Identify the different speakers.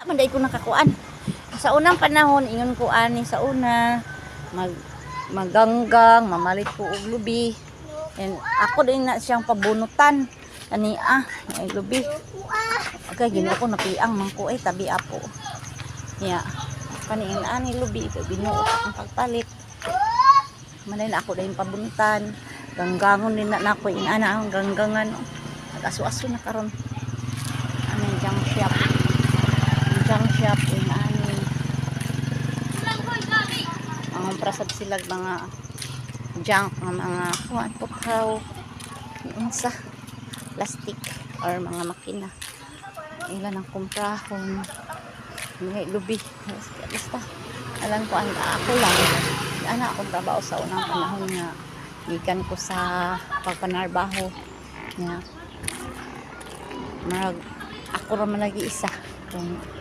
Speaker 1: Manday ko nakakuan. Sa unang panahon ingon ko ani sa una maganggang, mamalit ko og lubi. And ako din na siyang pabunutan. Ani ay lubi. Okay, Ginoo ko napiang man ko tabi apo. Ya. Kaniin ani lubi kay Ginoo akong pagpalit. Manay na ako din pabunutan. Ganggangon din na nako inana ang ganggangan. Nag-aso-aso na karon. Ano junk shop. Junk shop in ani ang prasad sila mga junk mga kuan pukaw unsa plastic or mga makina ilan ang kumprahon mga lubi basta alam ko ang ako lang ana akong trabaho sa unang panahon nga gikan ko sa pagpanarbaho nga marag ako ra man nag-iisa kung